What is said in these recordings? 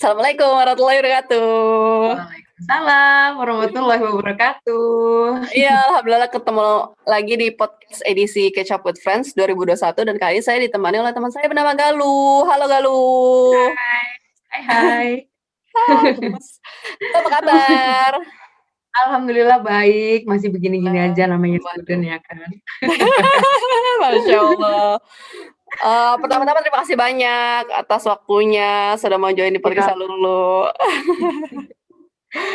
Assalamualaikum warahmatullahi wabarakatuh. Waalaikumsalam warahmatullahi wabarakatuh. Iya, alhamdulillah ketemu lagi di podcast edisi Catch Up with Friends 2021 dan kali ini saya ditemani oleh teman saya bernama Galuh. Halo Galuh. Hai. Apa kabar? Alhamdulillah baik, masih begini-gini aja namanya student ya kan. Masya Allah. Pertama-tama terima kasih banyak atas waktunya sudah mau join di podcast Lulu.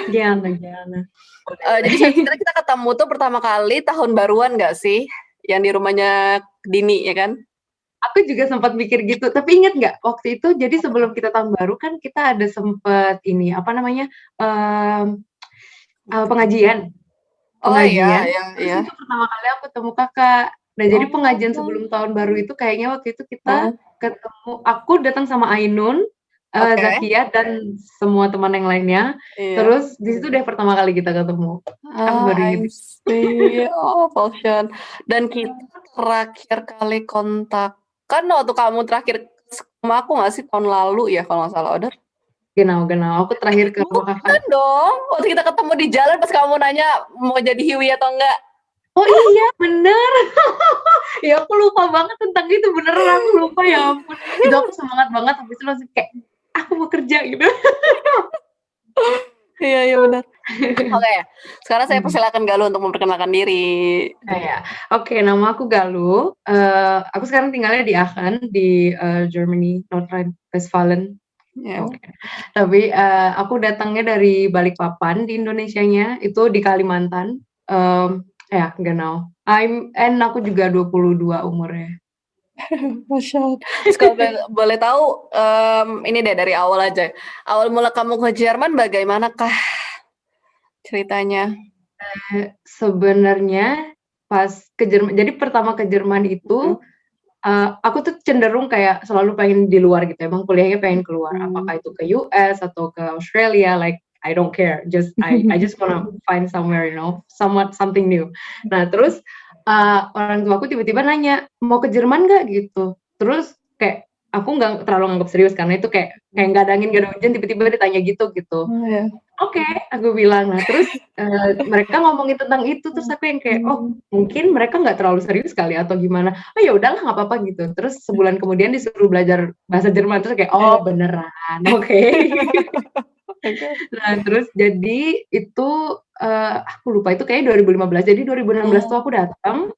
Gimana? Jadi sebenarnya kita ketemu tuh pertama kali tahun baruan nggak sih? Yang di rumahnya Dini ya kan? Aku juga sempat mikir gitu, tapi ingat nggak waktu itu jadi sebelum kita tahun baru kan kita ada sempet ini apa namanya pengajian. Oh iya. Terus itu pertama kali aku ketemu kakak. Nah jadi pengajian sebelum tahun baru itu kayaknya waktu itu kita ketemu. Aku datang sama Ainun, Zakia dan semua teman yang lainnya. Terus di situ deh pertama kali kita ketemu. Aku baru ingat. Oh, Falcon. Dan kita terakhir kali kontak kan waktu kamu terakhir sama aku nggak sih tahun lalu ya kalau nggak salah, Oder? Genau. Aku terakhir ke rumah kakak. Bukan dong. Waktu kita ketemu di jalan pas kamu nanya mau jadi hiwi atau enggak. Oh iya, bener. Ya aku lupa banget tentang itu, beneran aku lupa ya ampun. Itu aku semangat banget habis itu langsung kayak aku mau kerja gitu. Iya benar. Oke, sekarang saya persilakan Galuh untuk memperkenalkan diri. Oke, nama aku Galuh. Aku sekarang tinggalnya di Aachen di Germany, Nordrhein-Westfalen. Tapi aku datangnya dari Balikpapan di Indonesianya, itu di Kalimantan. Genau. Aku juga 22 umurnya. Masya Allah. Terus kalau boleh tahu, ini deh dari awal aja. Awal mula kamu ke Jerman bagaimanakah ceritanya? Sebenarnya pas ke Jerman, jadi pertama ke Jerman itu aku tuh cenderung kayak selalu pengen di luar gitu. Emang kuliahnya pengen keluar. Apakah itu ke US atau ke Australia, like I don't care. I just wanna find somewhere, something new. Nah terus orang tua aku tiba-tiba nanya mau ke Jerman nggak gitu. Terus kayak aku nggak terlalu nganggap serius karena itu kayak nggak ada angin nggak ada hujan tiba-tiba ditanya gitu. Oke, aku bilang. Nah terus mereka ngomongin tentang itu terus aku yang kayak mungkin mereka nggak terlalu serius kali atau gimana. Oh ya udahlah nggak apa-apa gitu. Terus sebulan kemudian disuruh belajar bahasa Jerman terus kayak beneran, oke. Nah terus jadi itu aku lupa itu kayak 2015. Jadi 2016 tuh aku datang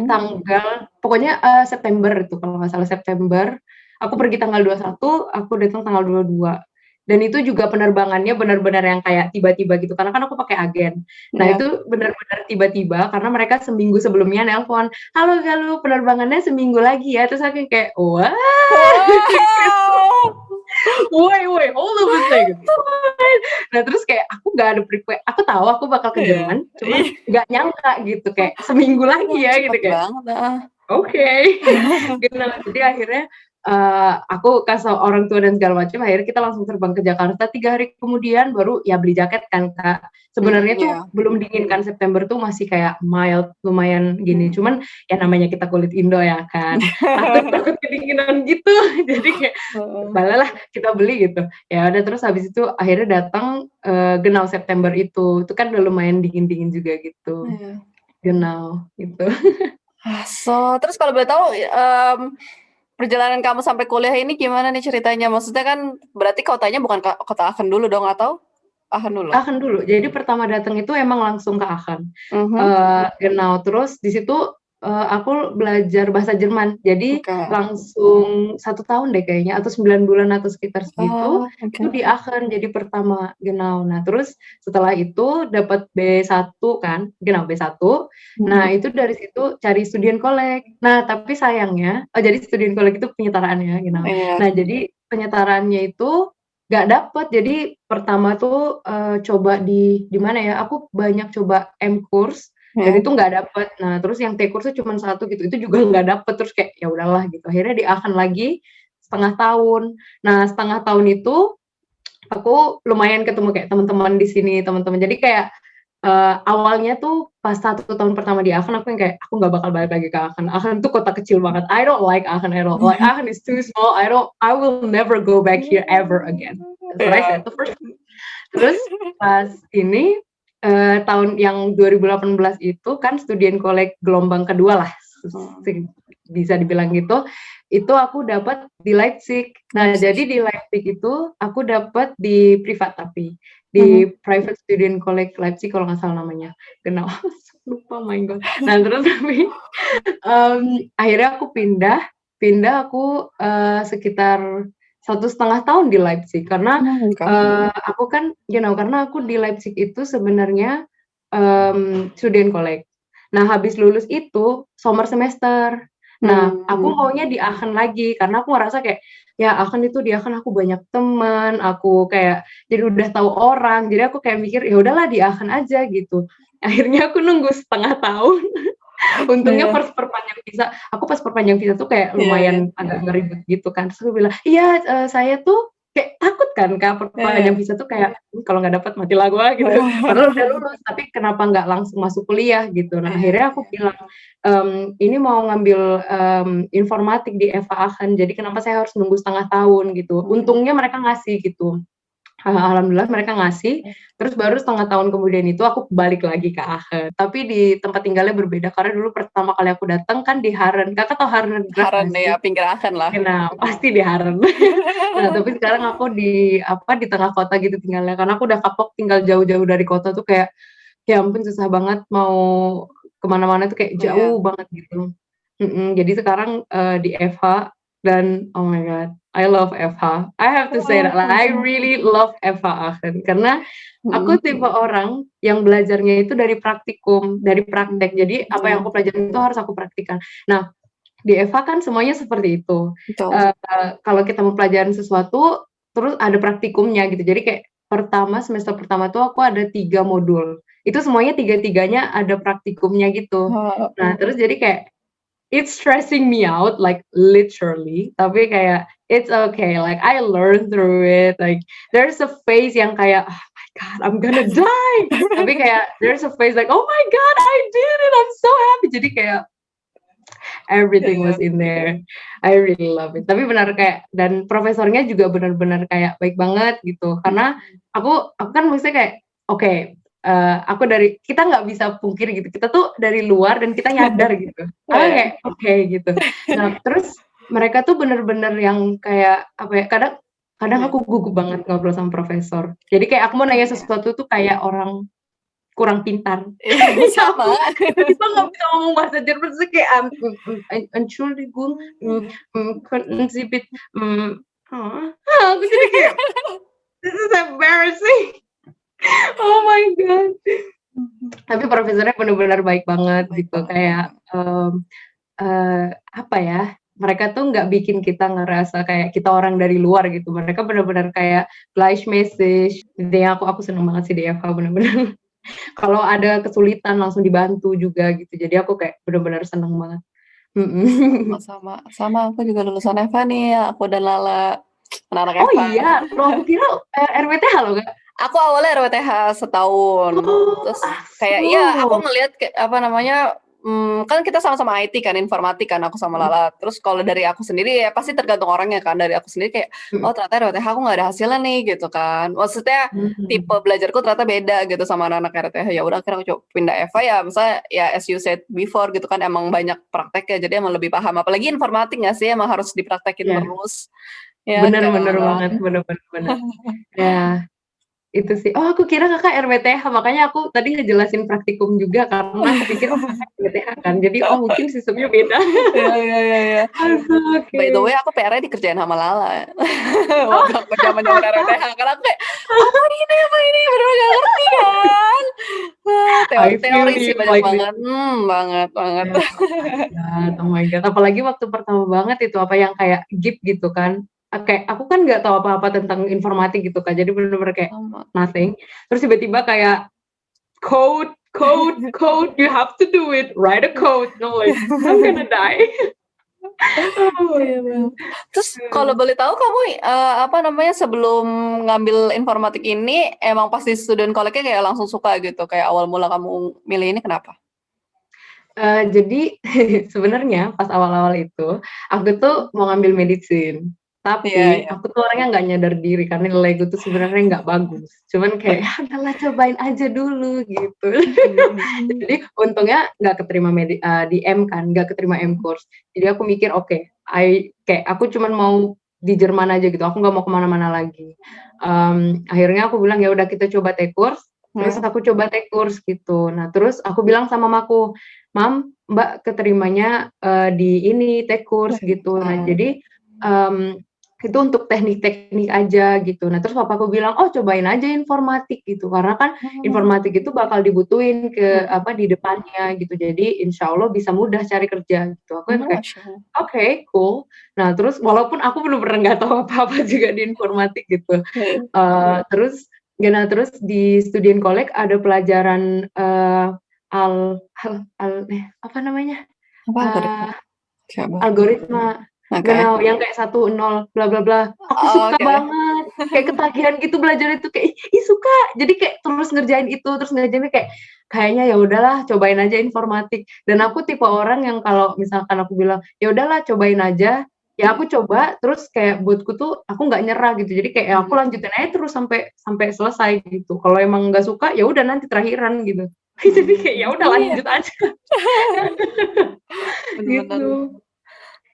tanggal pokoknya September itu kalau nggak salah September. Aku pergi tanggal 21, aku datang tanggal 22. Dan itu juga penerbangannya benar-benar yang kayak tiba-tiba gitu karena kan aku pakai agen. Nah itu benar-benar tiba-tiba karena mereka seminggu sebelumnya nelpon, halo Galuh penerbangannya seminggu lagi ya. Terus aku kayak wah. Woi, hold on a second. Nah terus kayak aku gak ada prepare, aku tahu aku bakal ke Jerman, cuma gak nyangka gitu kayak seminggu lagi ya gitu kayak. Oke. Jadi akhirnya aku kasih orang tua dan segala macam, akhirnya kita langsung terbang ke Jakarta. 3 hari kemudian baru ya beli jaket kan Kak. Sebenarnya tuh belum dingin kan, September tuh masih kayak mild, lumayan gini. Cuman ya namanya kita kulit Indo ya kan, takut kedinginan gitu. Jadi kayak balalah kita beli gitu. Ya udah terus habis itu akhirnya datang genau September itu kan udah lumayan dingin-dingin juga gitu. Genau gitu. Terus kalau boleh tahu perjalanan kamu sampai kuliah ini gimana nih ceritanya? Maksudnya kan berarti kotanya bukan kota Aachen dulu dong atau Aachen dulu? Aachen dulu. Jadi pertama datang itu emang langsung ke Aachen. Genau. Terus di situ aku belajar bahasa Jerman. Jadi langsung 1 tahun deh kayaknya atau 9 bulan atau sekitar segitu itu di Aachen jadi pertama. Genau. Nah terus setelah itu dapat B1 kan, genau B1. Nah itu dari situ cari Studienkolleg. Nah tapi sayangnya, jadi Studienkolleg itu penyetaraannya, genau. Nah jadi penyetaraannya itu gak dapet. Jadi pertama tuh coba di mana ya? Aku banyak coba M-Course dan itu nggak dapet. Nah terus yang T-Course tuh cuma 1 gitu. Itu juga nggak dapet. Terus kayak ya udahlah gitu. Akhirnya di Aachen lagi setengah tahun. Nah setengah tahun itu aku lumayan ketemu kayak teman-teman di sini, teman-teman. Jadi kayak awalnya tuh pas 1 tahun pertama di Aachen aku yang kayak aku nggak bakal balik lagi ke Aachen. Aachen tuh kota kecil banget. I don't like Aachen at all. Like Aachen is too small. I will never go back here ever again. That's what I said, the first. Terus pas ini, tahun yang 2018 itu kan Student College gelombang kedua lah, bisa dibilang gitu, itu aku dapat di Leipzig. Nah, jadi di Leipzig itu aku dapat di privat tapi, di Private Student College Leipzig kalau nggak salah namanya. Genau, lupa, my god. Nah, terus tapi, akhirnya aku pindah aku, sekitar 1,5 tahun di Leipzig karena, aku kan karena aku di Leipzig itu sebenarnya, Student College. Nah, habis lulus itu summer semester. Nah, aku maunya di Aachen lagi karena aku ngerasa kayak, ya Aachen itu di Aachen aku banyak teman, aku kayak jadi udah tahu orang, jadi aku kayak mikir, ya udahlah di Aachen aja gitu. Akhirnya aku nunggu 1,5 tahun. Untungnya pas perpanjang visa, aku pas perpanjang visa tuh kayak lumayan agak ngeribet gitu kan, terus aku bilang, "Iya, saya tuh," kayak takut kan Kak, perpanjang visa tuh kayak, kalau nggak dapat matilah gua gitu, padahal udah lulus, tapi kenapa nggak langsung masuk kuliah gitu. Nah, akhirnya aku bilang, "Ini mau ngambil, informatik di FH Aachen, jadi kenapa saya harus nunggu 1,5 tahun?" gitu. Untungnya mereka ngasih gitu. Alhamdulillah mereka ngasih, terus baru 1,5 tahun kemudian itu aku balik lagi ke Aachen. Tapi di tempat tinggalnya berbeda karena dulu pertama kali aku datang kan di Haren. Kakak tahu Harengrad Haren nggak sih? ya, pinggir Aachen lah. Nah, pasti di Haren. Nah, tapi sekarang aku di tengah kota gitu tinggalnya, karena aku udah kapok tinggal jauh-jauh dari kota tuh kayak, ya ampun susah banget mau ke mana-mana tuh kayak jauh banget gitu. Jadi sekarang, di FH dan oh my god, I love FH. I have to say that, like, I really love FH Aachen karena aku tipe orang yang belajarnya itu dari praktikum, dari praktek. Jadi apa yang aku pelajarin itu harus aku praktikkan. Nah, di FH kan semuanya seperti itu. Kalau kita mau pelajarin sesuatu, terus ada praktikumnya gitu. Jadi kayak semester pertama tuh aku ada 3 modul. Itu semuanya tiga-tiganya ada praktikumnya gitu. Nah, terus jadi kayak it's stressing me out, like literally. Tapi kayak it's okay, like I learn through it. Like there's a phase yang kayak, oh my god, I'm gonna die. Tapi kayak there's a phase like, oh my god, I did it, I'm so happy. Jadi kayak everything was in there. I really love it. Tapi benar kayak dan profesornya juga benar-benar kayak baik banget gitu. Karena aku kan maksudnya kayak oke, aku kita nggak bisa pungkiri gitu. Kita tuh dari luar dan kita nyadar gitu. Kayak oke gitu. Nah, terus mereka tuh benar-benar yang kayak apa ya? Kadang aku gugup banget ngobrol sama profesor. Jadi kayak aku mau nanya sesuatu tuh kayak orang kurang pintar. Sama. Kita nggak bisa ngomong bahasa Jerman terus kayak Entschuldigung, könnten Sie bitte, aku jadi kayak this is embarrassing. Oh my god. Tapi profesornya benar-benar baik banget gitu kayak apa ya? Mereka tuh nggak bikin kita ngerasa kayak kita orang dari luar gitu. Mereka benar-benar kayak flash message. Intinya aku seneng banget sih di FH benar-benar. Kalau ada kesulitan langsung dibantu juga gitu. Jadi aku kayak benar-benar seneng banget. Sama aku juga lulusan FH nih, aku dan Lala, anak-anak Oh FH. iya, loh aku kira RWTH loh Kak. Aku awalnya RWTH setahun, terus kayak aku ngelihat apa namanya, kan kita sama-sama IT kan, informatik kan aku sama Lala. Terus kalau dari aku sendiri ya pasti tergantung orangnya kan. Dari aku sendiri kayak, oh ternyata RWTH aku nggak ada hasilnya nih gitu kan. Maksudnya tipe belajarku ternyata beda gitu sama anak-anak RWTH. Ya udah akhirnya aku coba pindah FH ya, misalnya ya as you said before gitu kan emang banyak praktek ya, jadi emang lebih paham. Apalagi informatik nggak sih, emang harus dipraktekin terus. Ya, bener banget, bener. Ya. Itu sih. Oh, aku kira Kakak RWTH, makanya aku tadi ngejelasin praktikum juga karena aku pikir RWTH kan. Jadi mungkin sistemnya beda. Iya. Okay. By the way, aku PR-nya dikerjain sama Lala. Waktu zaman-zaman RWTH karena aku kayak apa ini bener-bener gak ngerti kan. Teori sih banyak banget. Oh my god. Apalagi waktu pertama banget itu apa yang kayak GIP gitu kan. Kayak aku kan nggak tahu apa-apa tentang informatik gitu kan, jadi bener-bener kayak nothing. Terus tiba-tiba kayak code, you have to do it, write a code. No, like I'm gonna die. Terus kalau boleh tahu kamu apa namanya sebelum ngambil informatik ini emang pasti student college-nya kayak langsung suka gitu, kayak awal mula kamu milih ini kenapa? Jadi sebenarnya pas awal-awal itu aku tuh mau ngambil medicine. Tapi Iya. aku tuh orangnya nggak nyadar diri karena nilaiku tuh sebenarnya nggak bagus. Cuman kayak, "Ya udahlah cobain aja dulu," gitu. Jadi untungnya nggak keterima di M kan, nggak keterima M-Course. Jadi aku mikir, "Oke, kayak aku cuman mau di Jerman aja gitu, aku nggak mau kemana-mana lagi." Akhirnya aku bilang, "Ya udah kita coba T-Course," terus aku coba T-Course gitu. Nah, terus aku bilang sama mamaku, "Mam, Mbak keterimanya, di ini T-Course," gitu. Nah, jadi, mmm, itu untuk teknik-teknik aja gitu. Nah, terus papaku bilang, "Oh, cobain aja informatik," gitu. Karena kan informatik itu bakal dibutuhin di depannya gitu. Jadi insya Allah bisa mudah cari kerja gitu. Aku yang kayak, Masya Allah. "Oke, cool." Nah, terus walaupun aku bener-bener nggak tahu apa-apa juga di informatik gitu. Iya. Terus terus di Studienkolleg ada pelajaran, al apa namanya, Apa algoritma? eee, Coba. algoritma. Oke. Genau, yang kayak 1, 0, bla bla bla. Aku suka Oke. banget, kayak ketagihan gitu belajar itu, kayak, ih suka. Jadi kayak terus ngerjain itu, terus ngerjainnya kayak, kayaknya ya udahlah cobain aja informatik. Dan aku tipe orang yang kalau misalkan aku bilang, "Ya udahlah cobain aja," ya aku coba, terus kayak buatku tuh aku nggak nyerah gitu. Jadi kayak ya aku lanjutin aja terus sampai sampai selesai gitu. Kalau emang nggak suka, ya udah nanti terakhiran gitu. Jadi kayak ya udah Iya, lanjut aja bener-bener. gitu.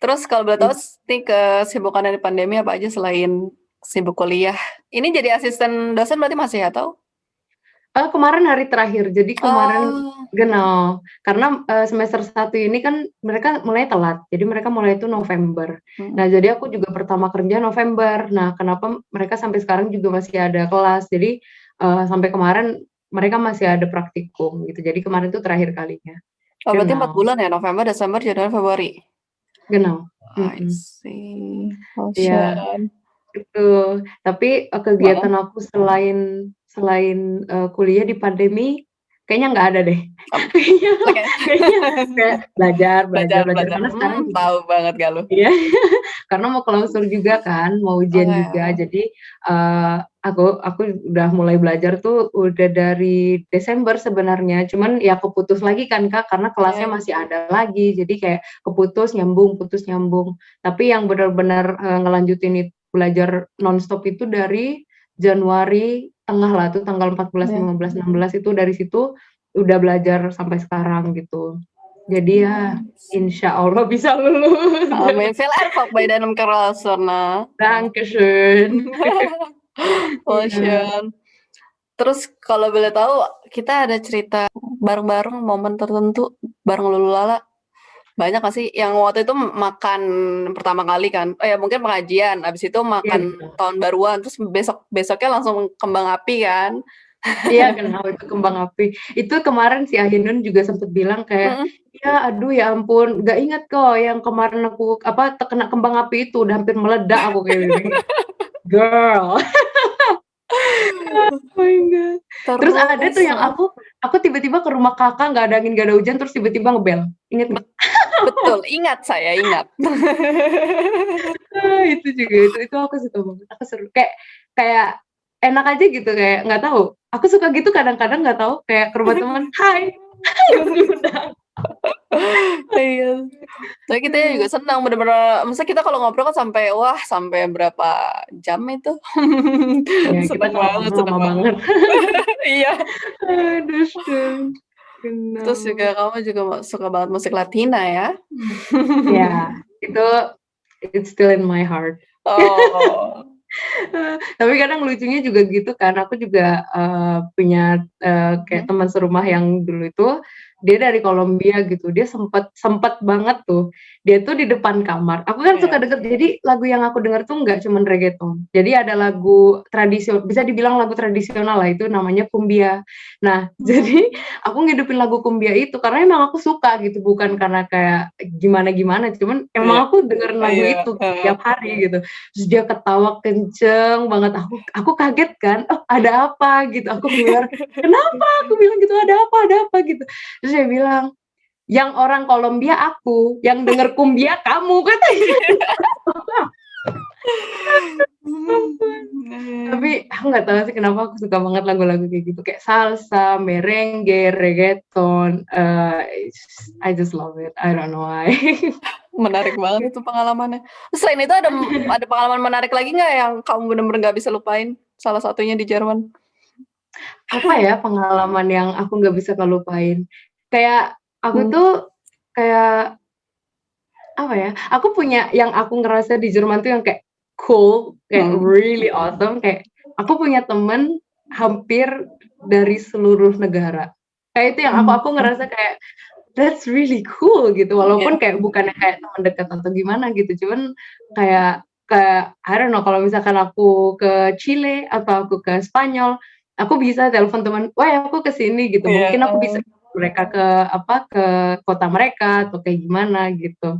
Terus kalau boleh tahu nih kesibukan dari pandemi apa aja selain sibuk kuliah? Ini jadi asisten dosen berarti masih atau? Kemarin hari terakhir. Jadi kemarin Oh. genau, karena, semester 1 ini kan mereka mulai telat, jadi mereka mulai itu November. Nah, jadi aku juga pertama kerja November. Nah, kenapa mereka sampai sekarang juga masih ada kelas. Jadi, sampai kemarin mereka masih ada praktikum gitu. Jadi kemarin itu terakhir kalinya. Oh, berarti 4 Genau bulan ya, November, Desember, Januari, Februari? genau, I mhm. see. Iya, Ocean. gitu. Tapi, Heeh. kegiatan aku selain selain, kuliah di pandemi, kayaknya nggak ada deh. Kayaknya Oke. kayaknya kayak belajar belajar Belajar belajar, belajar. karena sekarang juga Tahu banget gak lu? iya, karena mau klausur juga kan, mau ujian juga. Oke. Jadi, aku udah mulai belajar tuh udah dari Desember sebenarnya, cuman ya keputus lagi kan, Kak, karena kelasnya Iya. masih ada lagi. Jadi kayak keputus, nyambung, putus, nyambung. Tapi yang benar-benar, ngelanjutin belajar nonstop itu dari Januari tengah lah, tuh tanggal 14, Iya. 15, 16 itu dari situ udah belajar sampai sekarang gitu. Jadi ya insya Allah bisa lulus. Amin. Veel ervaart bij deinem Karlsruhe. Dankeschön. Iya. Ocean. Terus kalau boleh tahu, kita ada cerita bareng-bareng momen tertentu bareng Lululala? Banyak nggak sih yang waktu itu makan pertama kali kan? Oh ya mungkin pengajian, abis itu Iya, makan betul. tahun baruan, terus besoknya langsung kembang api kan? Iya, genau, itu kembang api. Itu kemarin si Ainun juga sempet bilang kayak, Mhm. "Ya aduh ya ampun, nggak inget kok yang kemarin aku terkena kembang api itu, udah hampir meledak," aku kayak gitu. Girl. Oh my God. Terus ada Terus tuh yang aku tiba-tiba ke rumah Kakak, nggak ada angin, nggak ada hujan, terus tiba-tiba ngebel, inget nggak? betul, ingat saya, ingat. Itu juga, itu aku suka banget, aku seru, kayak kayak enak aja gitu, kayak nggak tahu, aku suka gitu kadang-kadang nggak tahu, kayak ke rumah teman, "Hai, hai," udah. Iya. Tapi kitanya juga senang bener-bener maksudnya kita kalau ngobrol kan sampai, wah sampai berapa jam itu. Ya kita Seneng kalau banget ngomong seneng lama banget. banget. Iya. Aduh, Terus juga genau. kamu juga suka banget musik Latina ya? Ya, itu it's still in my heart. Oh. Tapi kadang lucunya juga gitu kan, aku juga, punya, kayak Mhm. teman serumah yang dulu itu, dia dari Kolombia gitu, dia sempet sempet banget tuh, dia tuh di depan kamar, aku kan Iya. suka denger, jadi lagu yang aku denger tuh nggak cuman reggaeton, jadi ada lagu bisa dibilang lagu tradisional lah, itu namanya kumbia. Nah, jadi aku ngidupin lagu kumbia itu karena emang aku suka gitu, bukan karena kayak gimana-gimana, cuman Iya. emang aku dengerin lagu Iya, itu heeh. tiap hari gitu. Terus dia ketawa kenceng banget, aku kaget kan, "Oh ada apa?" Gitu, aku keluar, "Kenapa?" Aku bilang gitu, ada apa?" Gitu. Terus dia bilang, "Yang orang Kolombia aku, yang denger kumbia kamu," katanya. Ampun. Tapi aku nggak tahu sih kenapa aku suka banget lagu-lagu kayak gitu, kayak salsa, merengue, reggaeton, I just love it, I don't know why. Menarik banget itu pengalamannya. Selain itu ada pengalaman menarik lagi nggak yang kamu bener-bener nggak bisa lupain? Salah satunya di Jerman? Apa ya pengalaman yang aku nggak bisa kelupain? Kayak aku Hmm. tuh kayak apa ya? Aku punya yang aku ngerasa di Jerman tuh yang kayak cool, kayak really awesome. Kayak aku punya temen hampir dari seluruh negara. Kayak itu yang aku ngerasa kayak that's really cool gitu. Iya. Walaupun kayak bukannya kayak teman dekat atau gimana gitu. Cuman kayak I don't know, kalau misalkan aku ke Chile atau aku ke Spanyol, aku bisa telepon teman, "Wah, aku ke sini," gitu. Iya. Mungkin aku bisa mereka ke kota mereka atau kayak gimana gitu.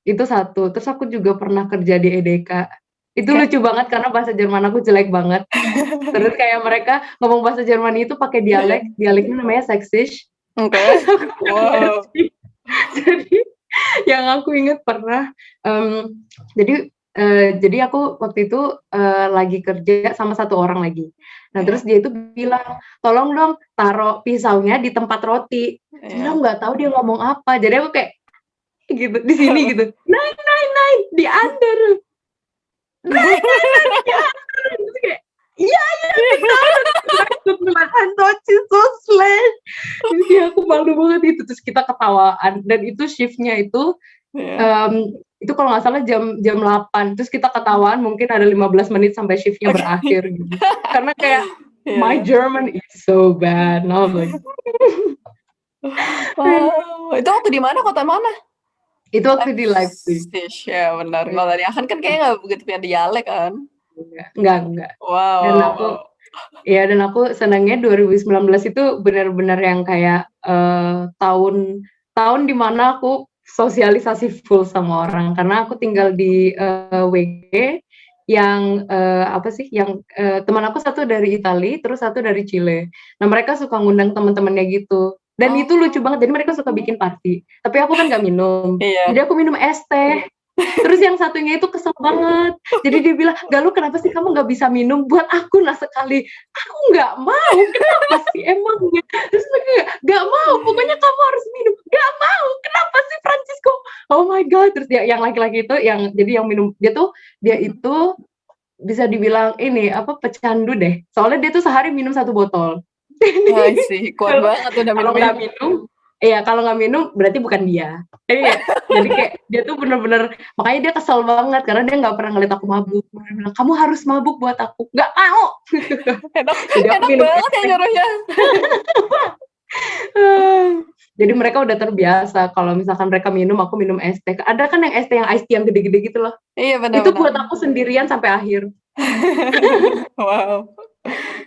Itu satu. Terus aku juga pernah kerja di EDK. Itu Oke. lucu banget karena bahasa Jerman aku jelek banget. Terus kayak mereka ngomong bahasa Jerman itu pakai Iya. dialeknya namanya Sächsisch. Oke. Wow. Jadi yang aku ingat pernah, jadi jadi aku waktu itu, lagi kerja sama satu orang lagi. Nah, Iya. terus dia itu bilang, "Tolong dong taruh pisaunya di tempat roti." Cuman aku Iya. nggak tahu dia ngomong apa, jadi aku kayak gitu, di sini gitu, "Nein nein nein, di under, nein nein nein, di under." Terus kayak, "Iya iya, ditaruh." Tut mein Deutsch ist so schlecht. Terus kayak aku malu banget itu, terus kita ketawaan dan itu shift-nya Iya. itu kalau nggak salah jam jam 8, terus kita ketawaan mungkin ada 15 menit sampai shift-nya Oke. berakhir gitu. Karena kayak, Iya, "My iya. German is so bad." And I was like Oh, itu waktu di mana? Kota mana? itu waktu di Leipzig. Leipzig, ya benar. Iya, Kalau dari Aachen kan kayaknya nggak begitu punya dialek kan? enggak. Wow, Dan wow, aku wow. ya dan aku senangnya 2019 itu benar-benar yang kayak, tahun tahun di mana aku sosialisasi full sama orang. Karena aku tinggal di, WG yang, apa sih, yang, teman aku satu dari Italia, terus satu dari Chile. Nah, mereka suka ngundang teman-temannya gitu, dan itu lucu Oh, banget, jadi mereka suka bikin party, tapi aku kan nggak minum, iya. jadi aku minum es teh. Terus yang satunya itu kesel banget. Jadi dia bilang, "Galuh kenapa sih kamu nggak bisa minum buat aku nah sekali?" Aku nggak mau, kenapa sih emangnya? Terus mereka kayak, "Nggak mau, pokoknya kamu harus minum." "Nggak mau, kenapa sih Francisco?" Oh my god, terus dia yang laki-laki itu yang jadi yang minum dia itu bisa dibilang ini, apa, pecandu deh. Soalnya dia tuh sehari minum 1 botol. I Jadi see, kuat kalau banget udah kalau minum nggak itu. minum iya, kalau nggak minum berarti bukan dia. Jadi kayak dia tuh bener-bener makanya dia kesel banget karena dia nggak pernah ngeliat aku mabuk. Dia bilang, "Kamu harus mabuk buat aku." "Nggak mau." Enak Jadi aku enak minum es banget ya teh. nyuruhnya. Jadi mereka udah terbiasa kalau misalkan mereka minum, aku minum es teh. Ada kan yang es teh yang iced tea yang gede-gede gitu loh. Iya, benar Itu benar. buat aku sendirian sampai akhir. Wow.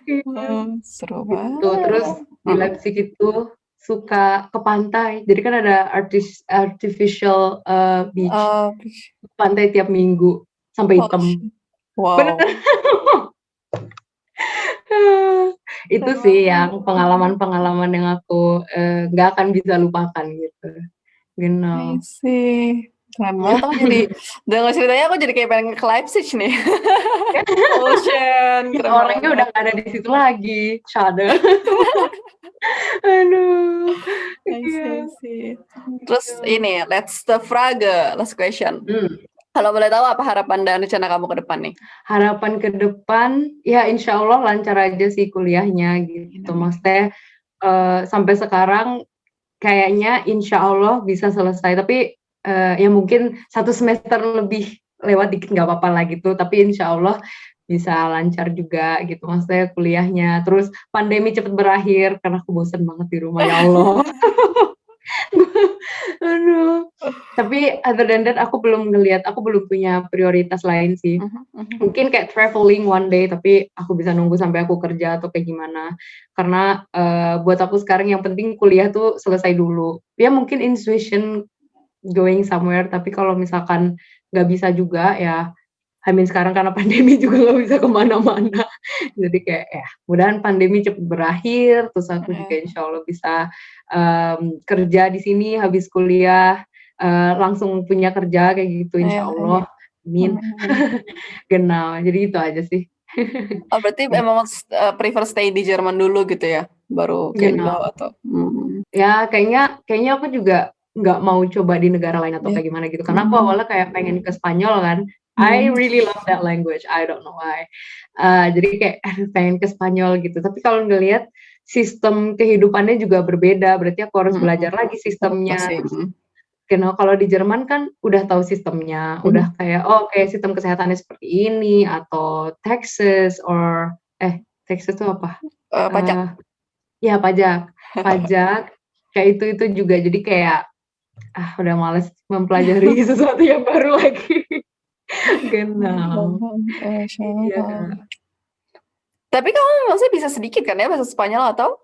Iya. Seru Gitu, terus banget. di Leipzig itu suka ke pantai. Jadi kan ada artificial, beach, Oh, pantai tiap minggu sampai holy hitam. shit. Bener. Wow. Itu Seru sih banget. yang pengalaman-pengalaman yang aku, nggak akan bisa lupakan gitu, I genau. see. Keren banget, aku jadi denger ceritanya aku jadi kayak pengen ke Leipzig nih. Ocean, Ya keren orangnya udah banget. nggak ada di situ lagi, shade. Aduh, I see, I iya. see. Terus ini, let's the Frage, last question. Mmm. Kalau boleh tahu apa harapan dan rencana kamu ke depan nih? Harapan ke depan, ya insya Allah lancar aja sih kuliahnya gitu. Maksudnya, sampai sekarang kayaknya insya Allah bisa selesai, tapi, ya mungkin 1 semester lebih lewat dikit nggak apa-apa lah gitu, tapi insya Allah bisa lancar juga gitu, maksudnya kuliahnya. Terus pandemi cepet berakhir karena aku bosen banget di rumah, ya Allah. Aduh. Tapi other than that aku belum punya prioritas lain sih. Mhm, mhm. Mungkin kayak traveling one day, tapi aku bisa nunggu sampai aku kerja atau kayak gimana. Karena, buat aku sekarang yang penting kuliah tuh selesai dulu. Ya mungkin intuition going somewhere, tapi kalau misalkan nggak bisa juga, ya sekarang karena pandemi juga nggak bisa ke mana-mana. Jadi kayak ya mudahan pandemi cepet berakhir, terus aku juga Heeh. insya Allah bisa, kerja di sini habis kuliah, langsung punya kerja kayak gitu Iya, insya iya. Allah, amin. Amin, amin. Genau, jadi itu aja sih. Oh, berarti Gitu, emang prefer stay di Jerman dulu gitu ya? Baru ke Indo genau. atau Ya kayaknya kayaknya aku juga nggak mau coba di negara lain atau kayak gimana gitu. Karena aku awalnya kayak pengen ke Spanyol kan. I really love that language. I don't know why. Jadi kayak pengen ke Spanyol gitu. Tapi kalau ngelihat sistem kehidupannya juga berbeda, berarti aku harus belajar lagi sistemnya. Kalau di Jerman kan udah tahu sistemnya, udah kayak sistem kesehatannya seperti ini atau taxes itu apa? Pajak. Ya pajak kayak itu juga. Jadi kayak udah males mempelajari sesuatu yang baru lagi. Genau. Iya, Kak. Tapi kamu maksudnya bisa sedikit kan ya bahasa Spanyol atau?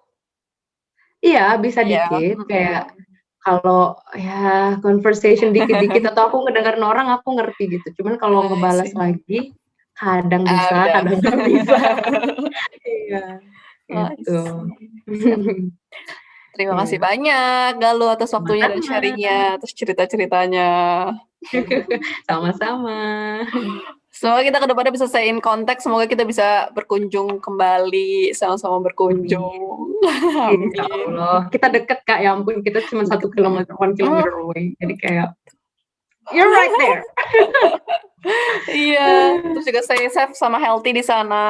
Iya, bisa dikit. Kayak kalau ya conversation dikit-dikit atau aku ngedengerin orang aku ngerti gitu. Cuman kalau ngebalas lagi kadang bisa, kadang nggak bisa. Iya, gitu. Terima kasih banyak Galuh atas waktunya dan sharing-nya, atas cerita-ceritanya. Sama-sama. Semoga kita ke depannya bisa stay in contact, semoga kita bisa berkunjung kembali, sama-sama berkunjung. Insya Allah. Kita deket Kak, ya ampun kita cuma 1 kilometer, 1 kilometer away. Jadi kayak you're right there. Iya, terus juga stay safe sama healthy di sana.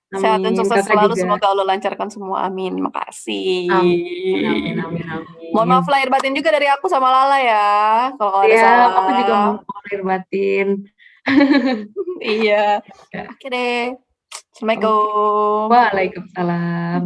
Sehat dan sukses selalu, semoga Allah lancarkan semua, amin. Makasih. Amin. Mohon maaf lahir batin juga dari aku sama Lala ya, kalau ada salah. Aku juga mau lahir batin. Iya. Oke deh. Assalamualaikum. Waalaikumsalam.